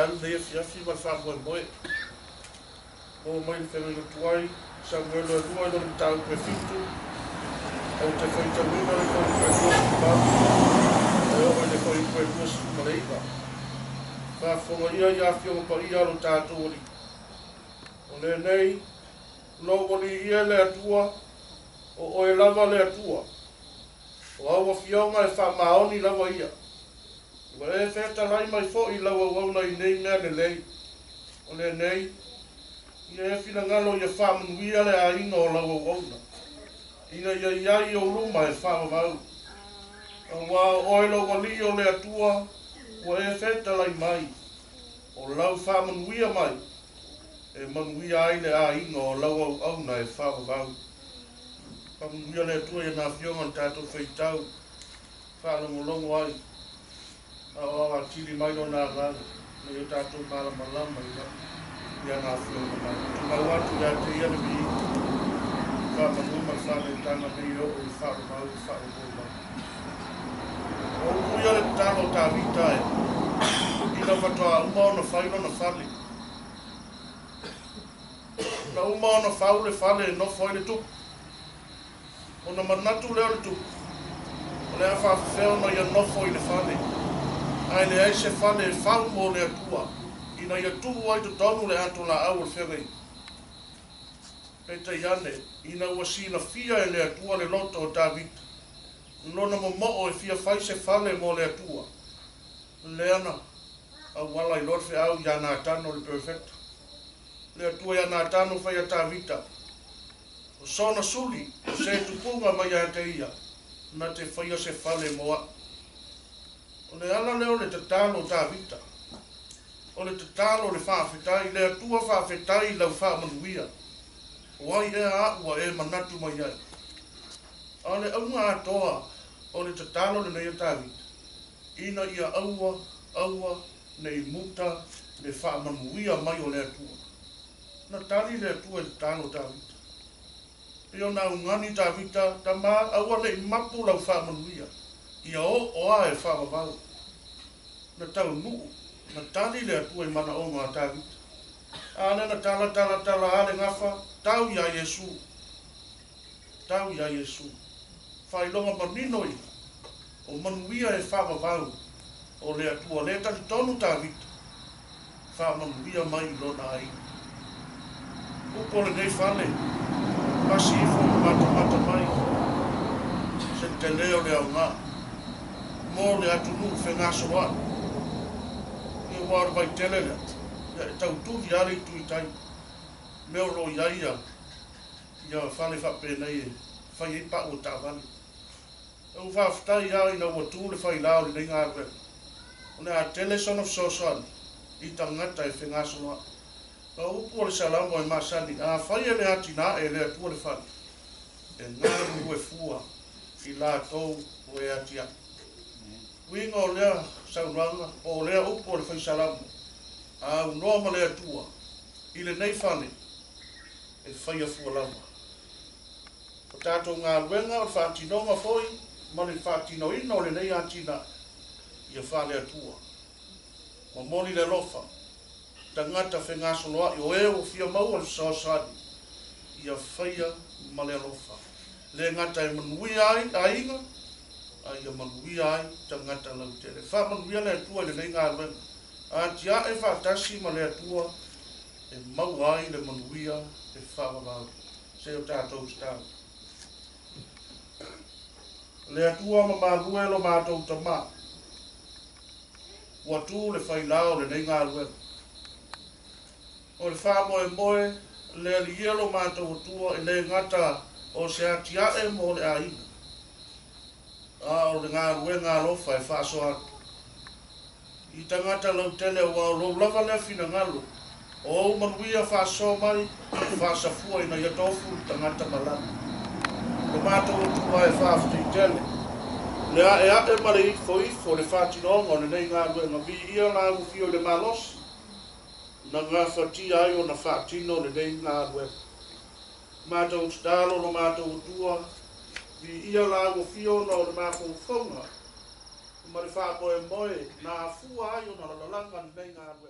alu le fiafi ma fa moe o mai le fenga tuai sa ngelo lua no tau pe fitu o te feita mina le koi pe ba o le koi pe mus maleiva fa fo ia fio pa ia ro tatu ri o le nei no moni ia le atua o e lava le atua o awa fionga e fa maoni lava ia o e feta lai mai fo i lawa wauna i nei mea le lei o le nei ia e fina ngalo ia fa manuia le a inga o lawa wauna ina ia iai o luma e fa mawau wa o e lawa li o le atua o e feta lai mai o lau fa manuia mai e manuia ai le a inga o lawa wauna e fa mawau Ia le tua ia na fionga tātou whaitau whaalongolongo ai a awa tiri mai no nā rāna me i tātou māla malama ia na fionga mai tumau atu ia te ia le mi whamanuma whale tanga me i o i whaalomau i whaalomau o kuia le tālo tā vita e ina whatoa uma o na whaino na whale na uma o na whau le whale no whoi le tuku ona manatu leo le tuku o le a whawhewheo na ia nofo i le whale ai le aise whale e whau mo le atua ina ia tuhu ai tu tonu le ato la au le whewei e te iane ina ua sina fia e le atua le loto o Davita nona mo e fia whaise whale mo le atua le ana a wala i lorfe au ia nā tano le perfecta le atua ia nā tano whai a Davita o sona suli o se tupunga mai a te ia na te whaia se whale moa o le ala leo le te talo Davita o le te talo le whawhetai le atua whawhetai lau whamanuia o ai e a ua e manatu mai ai a le aunga atoa o le te talo le nei a Davita ina ia aua nei muta le whamanuia mai o le atua na tali le atua le talo Davita Io na ungani Davita ta ma aua le mapu lau whamanuia. Ia o a e whamawau. Na tau nuu, na tali le atua i mana o ngā Davita. Ana na tala ale ngafa, tau ia Yesu. Tau ia Yesu. Whailonga maninoi, o manuia e whamawau. O le atua le tali tonu Davita. Whamanuia mai lona ai. Upo le nei whale. Pasi ifo mata mai se te leo le au ngā mō le atunu whengaso wa e wāra vai tele le ia e tau tuvi ari tui tai meo ro iaia ia whale whape nei e whai e pa o tā vani e u whawhtai au ina ua tū le whai lao le nei ngā re o le a tele son of sosan i tangata e whengaso wa Ka upu o le salamo e masani, a whai e le atina e le atua le whani. E ngāru ue fua i la tau o e atia. Winga o lea sauranga, o lea upu o le whai salamo. A unoma le atua, i le nei whani, e whai a fua lama. O tātou ngā ruenga o le whātinonga foi, ma le whātino ina o le nei atina, i a whale atua. Ma moni le lofa. Tangata whengaso loa i o e o fia mau al saosani ia whaia ma le alofa. Le ngata e manui ai a inga, a ia manui ai tangata lau tere. Wha manuia le atua le nei ngā ruenga. A tia e whaatasi ma le atua e mau ai le manuia e whaavavau. Se o tātou stau. Le atua ma marue lo mātou tamā. Ua tū le whailao le nei ngā ruenga. O le wha moe le alielo mātou tua e le ngata o se atia e mo le aina. O le ngā rue ngā lofa e wha soa. I tangata lau tele o au lava le fina ngalo. O manuia wha so mai, wha safua ina ia tofu tangata malana. O mātou tua e wha fti tele. Le a e mare ifo le whatinonga o le nei ngā rue ngā vi ia la ufio le malos. Na ngā whatia ai o na whaatino le nei ngā rue. Mātou stalo no mātou tua, vi ia la o fio no le mātou whaunga. Ma le wha moe na fua ai o na lalanga nei ngā rue.